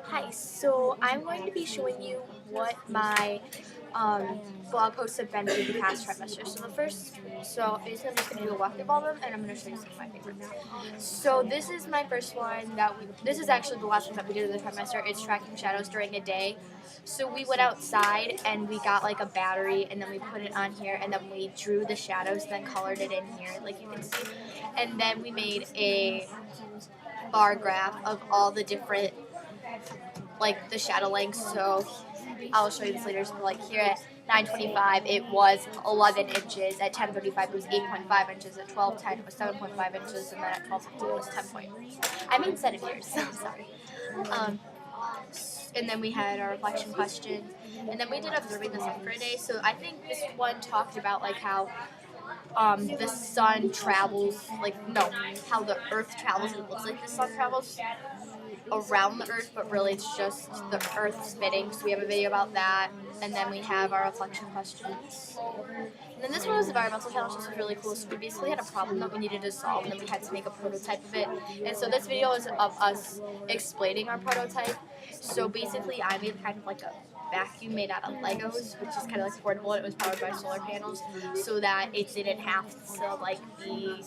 Hi, so I'm going to be showing you what my blog posts have been through the past trimester. So basically I'm just going to do a walkthrough of all of them, and I'm going to show you some of my favorites. So this is my first one this is actually the last one that we did in the trimester. It's tracking shadows during a day. So we went outside and we got like a battery, and then we put it on here, and then we drew the shadows, then colored it in here, like you can see. And then we made a bar graph of all the different like the shadow length. So I'll show you this later. So like here at 9:25 it was 11 inches, at 10:35 it was 8.5 inches, at 12:10 it was 7.5 inches, and then at 12:15 it was 10 point. I mean centimeters. So sorry. Um, and then we had our reflection questions, and then we did observing the sun for a day. So I think this one talked about like how the sun travels, like no, how the Earth travels, and it looks like the sun travels around the Earth, but really it's just the Earth spinning. So we have a video about that, and then we have our reflection questions. And then this one was environmental challenge. This was really cool. So we basically had a problem that we needed to solve, and then we had to make a prototype of it. And so this video is of us explaining our prototype. So basically, I made kind of like a vacuum made out of Legos, which is kind of like portable. It was powered by solar panels, so that it didn't have to like be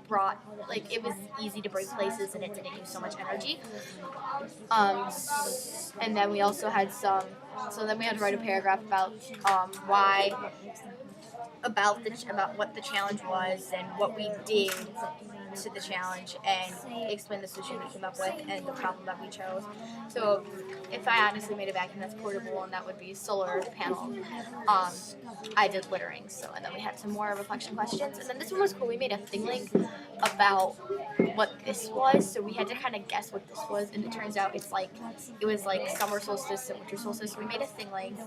brought, like it was easy to bring places and it didn't use so much energy. And then we also had so then we had to write a paragraph about why about what the challenge was and what we did to the challenge, and explain the solution we came up with and the problem that we chose. So if I honestly made a vacuum that's portable, and that would be solar panel, I did littering. So, and then we had some more reflection questions, and then this one was cool. We made a thing link about what this was, so we had to kind of guess what this was, and it turns out it was like summer solstice and winter solstice. So we made a thing link,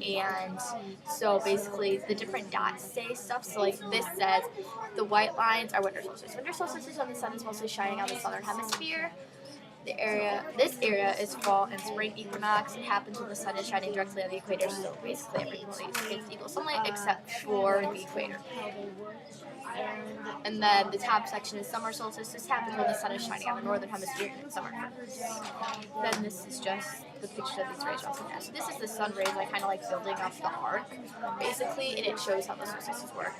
and so basically the different dots say stuff. So like this says the white lines are winter solstice. Winter solstice is when the sun is mostly shining on the southern hemisphere. This area is fall and spring equinox. It happens when the sun is shining directly on the equator. So basically everything gets equal sunlight except for the equator. And then the top section is summer solstice. This happens when the sun is shining on the northern hemisphere in summer. Then this is just the picture of these rays also. So this is the sun rays, like kind of like building up the arc, basically, and it shows how the solstices work.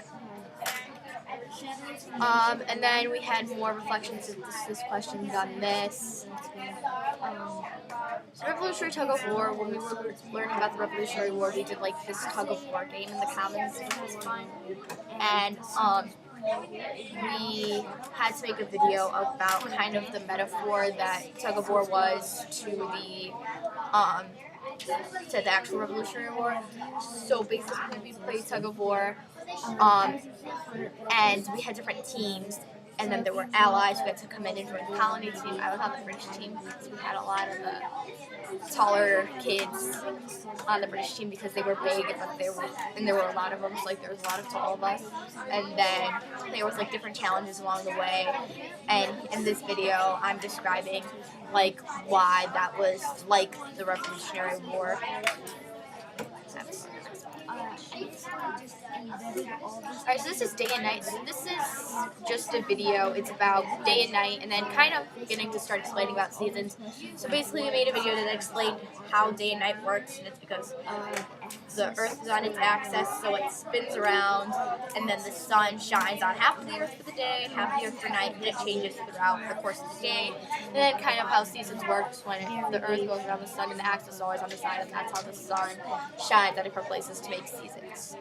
And then we had more reflections and questions on this. So Revolutionary Tug of War, when we were learning about the Revolutionary War, we did like this tug of war game in the Commons, which was fun. And we had to make a video about kind of the metaphor that tug of war was to the actual Revolutionary War. So basically we played tug of war, and we had different teams, and then there were allies who had to come in and join the colony team. I was on the British team because we had a lot of the taller kids on the British team because they were big, and there were a lot of them, so like there was a lot of tall of us. And then there was like different challenges along the way, and in this video I'm describing like why that was like the Revolutionary War. Alright, so this is day and night. So this is just a video. It's about day and night, and then kind of beginning to start explaining about seasons. So basically we made a video that explained how day and night works, and it's because the Earth is on its axis, so it spins around, and then the sun shines on half of the Earth for the day and half of the Earth for night, and it changes throughout the course of the day. And then kind of how seasons works when the Earth goes around the sun and the axis is always on the side, and that's how the sun shines at different places to make seasons.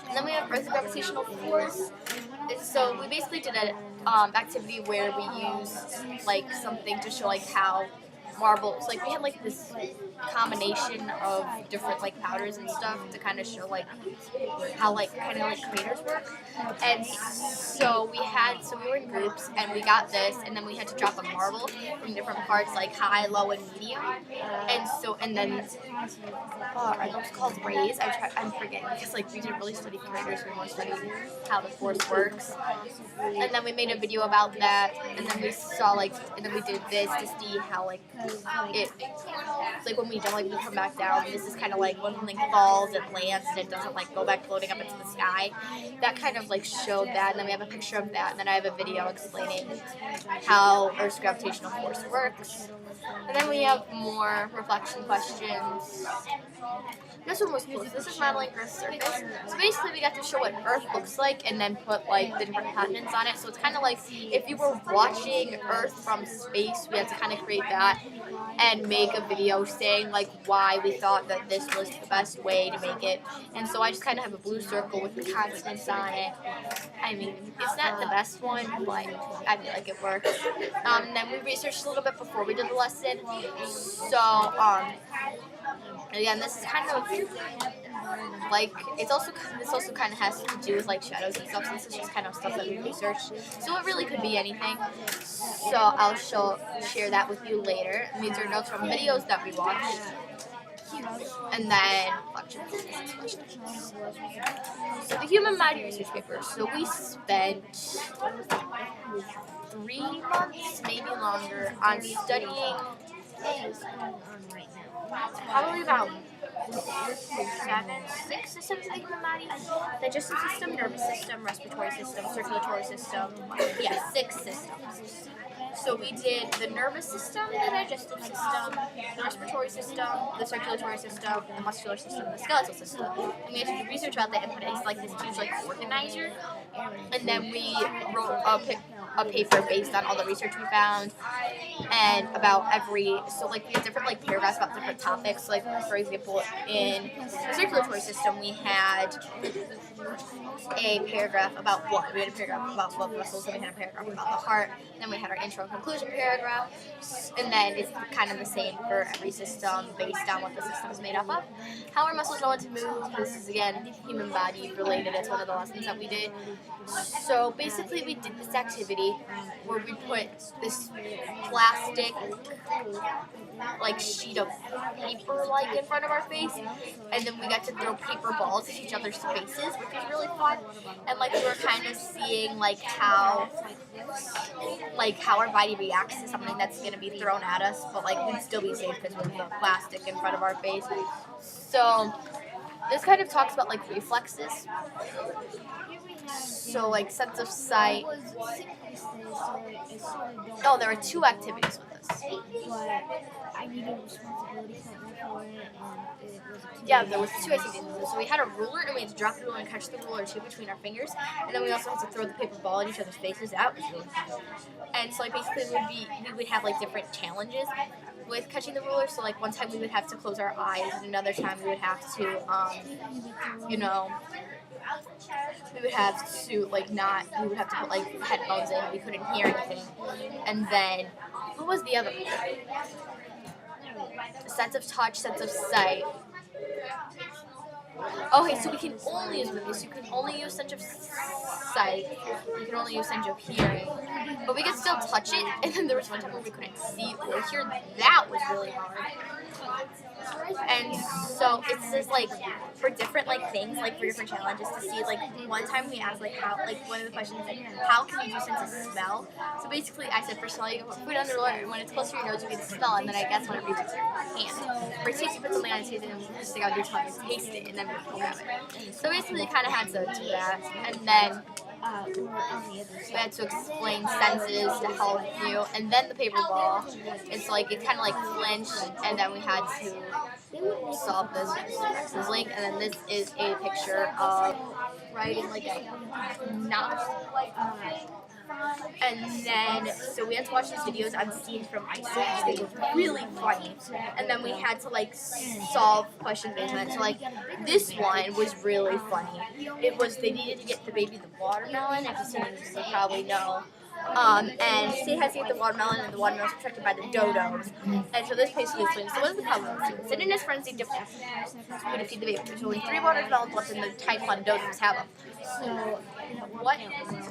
And then we have Earth's gravitational force. So we basically did an activity where we used like something to show like how marbles, like we had like this combination of different like powders and stuff to kind of show like how like kind of like craters work. And so we were in groups, and we got this, and then we had to drop a marble from different parts, like high, low, and medium. And then are those called rays? I'm forgetting because like we didn't really study craters, we more studied how the force works. And then we made a video about that, and then we saw and then we did this to see how like when we don't like we come back down. This is kind of like when something falls, it lands, and it doesn't like go back floating up into the sky. That kind of like showed that, and then we have a picture of that, and then I have a video explaining how Earth's gravitational force works. And then we have more reflection questions. This one was cool. So this is modeling Earth's surface. So basically we got to show what Earth looks like and then put like the different continents on it. So it's kind of like if you were watching Earth from space, we had to kind of create that and make a video saying like why we thought that this was the best way to make it. And so I just kind of have a blue circle with the continents on it. I mean, it's not the best one, but I feel like it works. And then we researched a little bit before we did the lesson. So, again, this is kind of like this also kind of has to do with like shadows and stuff. So this is just kind of stuff that we researched. So it really could be anything. So I'll share that with you later. And these are notes from videos that we watched. And then so the human body research paper. So we spent 3 months, maybe longer, on studying probably about 6 systems of the human body: digestive system, nervous system, respiratory system, circulatory system. Yeah, 6 systems. So we did the nervous system, the digestive system, the respiratory system, the circulatory system, the muscular system, the skeletal system. And we had to do research about that and put it into like this huge like organizer. And then we wrote a paper based on all the research we found and about so like we had different like paragraphs about different topics. Like for example, in the circulatory system we had a paragraph about blood. We had a paragraph about blood vessels, and we had a paragraph about the heart. Then we had our intro and conclusion paragraph, and then it's kind of the same for every system based on what the system is made up of. How our muscles know what to move. This is again human body related. It's one of the lessons that we did. So basically, we did this activity where we put this plastic like sheet of paper like in front of our face, and then we got to throw paper balls at each other's faces, which was really fun. And like we were kind of seeing like how our body reacts to something that's going to be thrown at us, but like we'd still be safe because we're the plastic in front of our face. So this kind of talks about like reflexes. So like sense of sight. Oh, there were 2 activities with this. Yeah, there was 2 activities. So we had a ruler, and we had to drop the ruler and catch the ruler 2 between our fingers, and then we also had to throw the paper ball at each other's faces. That was really fun. And so like basically we would have like different challenges with catching the ruler. So like one time we would have to close our eyes, and another time we would have to we would have to put like headphones in. We couldn't hear anything. And then what was the other one? Sense of touch, sense of sight. Okay, so we can only use this. You can only use sense of sight. You can only use sense of hearing. But we could still touch it. And then there was one time where we couldn't see or hear. That was really hard. And so it's just like for different like things, like for different challenges to see. Like one time we asked like how, like one of the questions like how can you do sense of smell? So basically I said for smell you put it on the roller, and when it's close to your nose you can smell, and then I guess when it reaches your hand. For taste you put something on your teeth and you stick out your tongue and taste it, and then we have it. So basically you kind of had to do that, and then we had to explain senses to help you, and then the paper ball. It's like it kind of like flinched, and then we had to solve this X's link, and then this is a picture of riding like a knot. And then, so we had to watch these videos on scenes from Iceland. They were really funny. And then we had to like solve questions based on it. So like this one was really funny. It was they needed to get the baby the watermelon. If you've seen it, you probably know. And she has to get the watermelon, and the watermelon is protected by the dodos. And so this basically explains, so what is the problem? So sit in his frenzy to feed the baby. There's only 3 watermelons left, and the tiny one dodos have them. So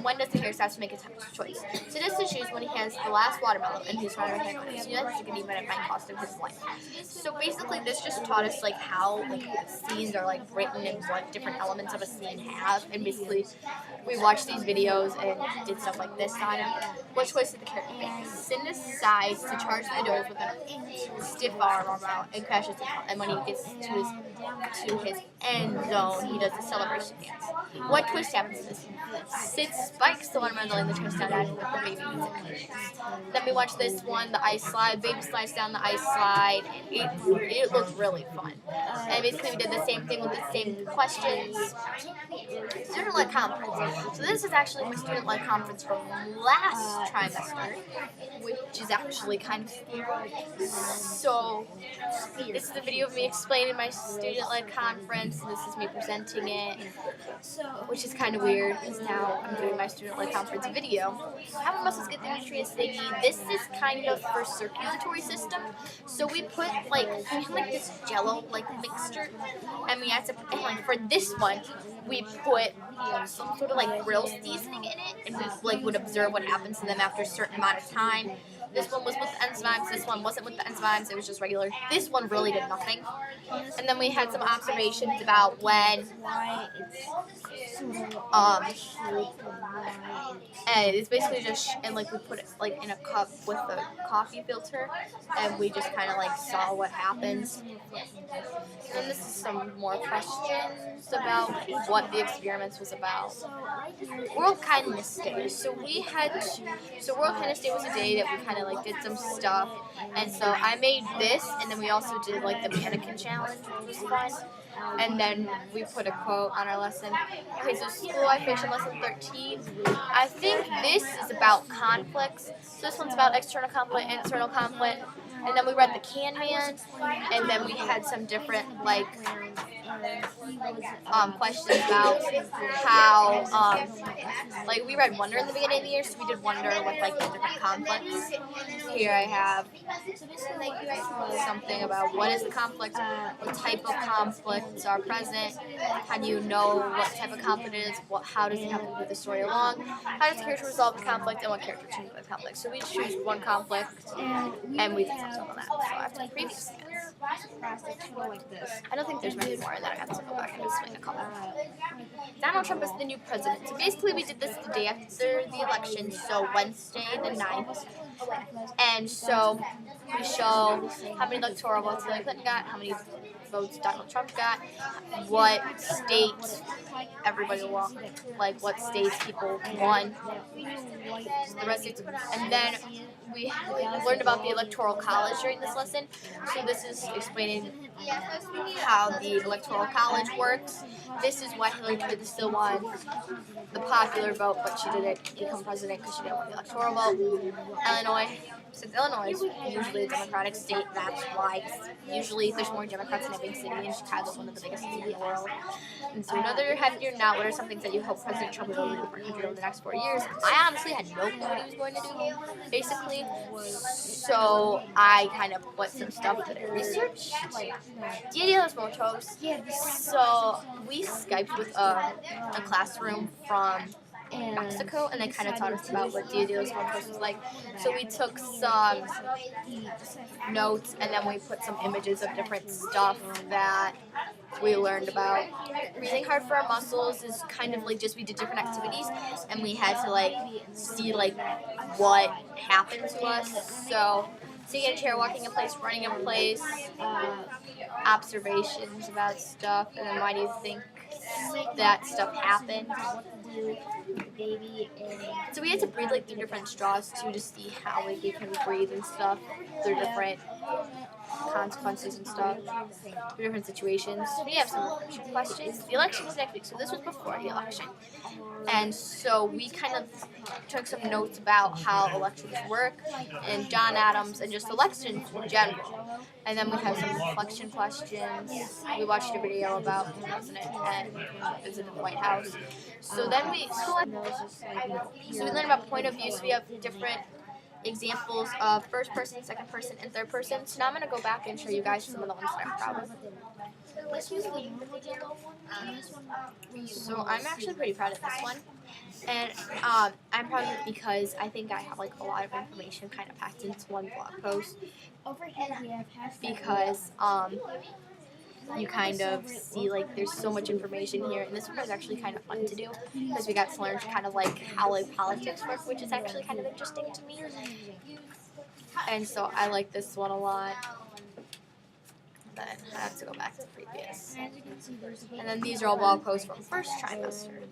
when does the hairstylist make his choice? So this is choose when he has the last watermelon and he's trying to hair. So that's going to be at my cost of his life. So basically this just taught us like how like scenes are like written and what different elements of a scene have, and basically we watched these videos and did stuff like this on What choice did the character make? Sin decides to charge the doors with a stiff arm around and crashes the car. And when he gets to his end zone, he does the celebration dance. What twist happens in this? Sid spikes the watermelon in the touchdown ad with the baby music. Then we watch this one, the ice slide. Baby slides down the ice slide. It looked really fun. And basically we did the same thing with the same questions. Student-led conference. So this is actually my student-led conference from last trimester, which is actually kind of scary. So this is the video of me explaining my student-led conference, and this is me presenting it, which is kind of weird because now I'm doing my student-led conference video. How many muscles get the nutrients they need? This is kind of for circulatory system. So we put like this Jello like mixture, and we had to for this one we put some sort of like grill seasoning in it, and we like would observe what happens to them after a certain amount of time. This one was with the enzymes, this one wasn't with the enzymes, it was just regular. This one really did nothing. And then we had some observations about when and it's basically just, and like we put it like in a cup with a coffee filter, and we just kind of like saw what happens. And this is some more questions about what the experiments was about. World Kindness Day. So World Kindness Day was a day that we kind of like did some stuff, and so I made this, and then we also did like the mannequin challenge, which was fun. And then we put a quote on our lesson. Okay, so school life fiction lesson 13. I think this is about conflicts. So this one's about external conflict, internal conflict. And then we read The Can Man, and then we had some different like questions about how like we read Wonder in the beginning of the year, so we did Wonder with like the different conflicts. Here I have something about what is the conflict, what type of conflicts are present, how do you know what type of conflict it is, how does it have to move the story along, how does the character resolve the conflict, and what character changes the conflict. So we choose one conflict, and we did some stuff on that. So I have to previous things. I don't think there's many more, and then I have to go back and explain a couple. Donald Trump is the new president. So basically we did this the day after the election, so Wednesday the 9th. And so we show how many electoral votes Hillary Clinton got, how many votes Donald Trump got, what states everybody won, like what states people won, the rest states. And then we learned about the Electoral College during this lesson. So this is explaining how the Electoral College works. This is why Hillary Clinton still won the popular vote, but she didn't become president because she didn't win the electoral vote. Illinois. Since Illinois is usually a Democratic state, that's why usually there's more Democrats in a big city, and Chicago's one of the biggest cities in the world. And so another half year now, what are some things that you hope President Trump will do for our country over the next 4 years? I honestly had no clue what he was going to do, basically. So I kind of put some stuff to their research. Dia de los Muertos. So we Skyped with a classroom from Mexico, and they kind of taught us about what Dia de los Muertos was like. So we took some notes, and then we put some images of different stuff that we learned about. Breathing hard for our muscles is kind of like just we did different activities, and we had to like see like what happened to us. So sitting in a chair, walking in place, running in place, observations about stuff, and then why do you think that stuff happened? So we had to breathe like through different straws too to see how like we can breathe and stuff through different consequences and stuff, through different situations. We have some questions. The election is next week, so this was before the election. And so we kind of took some notes about how elections work and John Adams and just elections in general. And then we have some reflection questions. We watched a video about the president and visited the White House. So then we learned about point of view. So we have different examples of first person, second person, and third person. So now I'm going to go back and show you guys some of the ones that I'm proud of. So I'm actually pretty proud of this one. And I'm proud of it because I think I have like a lot of information kind of packed into one blog post. Because you kind of see like there's so much information here, and this one was actually kind of fun to do because we got to learn kind of like how like politics work, which is actually kind of interesting to me. And so I like this one a lot. Then I have to go back to the previous. And then these are all blog posts from first trimester.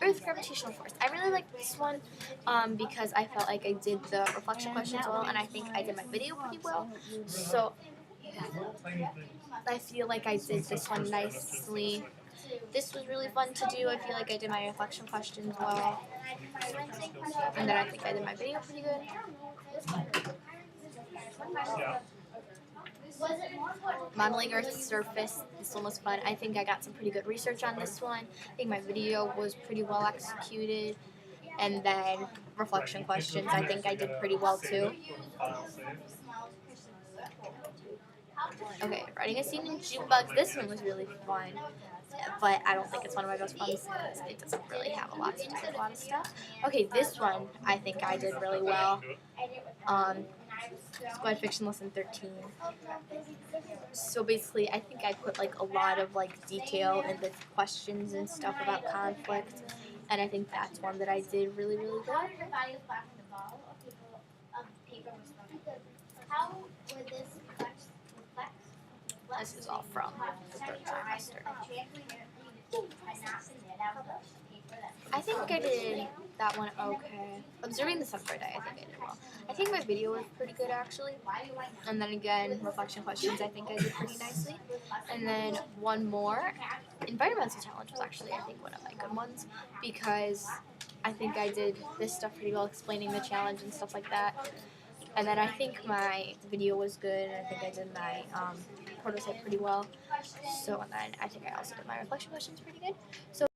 Earth gravitational force. I really like this one because I felt like I did the reflection questions well, and I think I did my video pretty well. So I feel like I did this one nicely. This was really fun to do. I feel like I did my reflection questions well. And then I think I did my video pretty good. Modeling Earth's surface. This one was fun. I think I got some pretty good research on this one. I think my video was pretty well executed. And then reflection questions, I think I did pretty well too. Okay, writing a scene in June bugs. This one was really fun, but I don't think it's one of my most fun because it doesn't really have a lot to do with a lot of stuff. Okay, this one I think I did really well. Squad Fiction Lesson 13. So basically, I think I put like a lot of like detail in the questions and stuff about conflict, and I think that's one that I did really, really good. This is all from the third trimester. I think I did that one okay. Observing the sun for a day, I think I did well. I think my video was pretty good actually. And then again, reflection questions, I think I did pretty nicely. And then one more, environmental challenge was actually, I think, one of my good ones because I think I did this stuff pretty well, explaining the challenge and stuff like that. And then I think my video was good, and I think I did my prototype pretty well. So, and then I think I also did my reflection questions pretty good. So.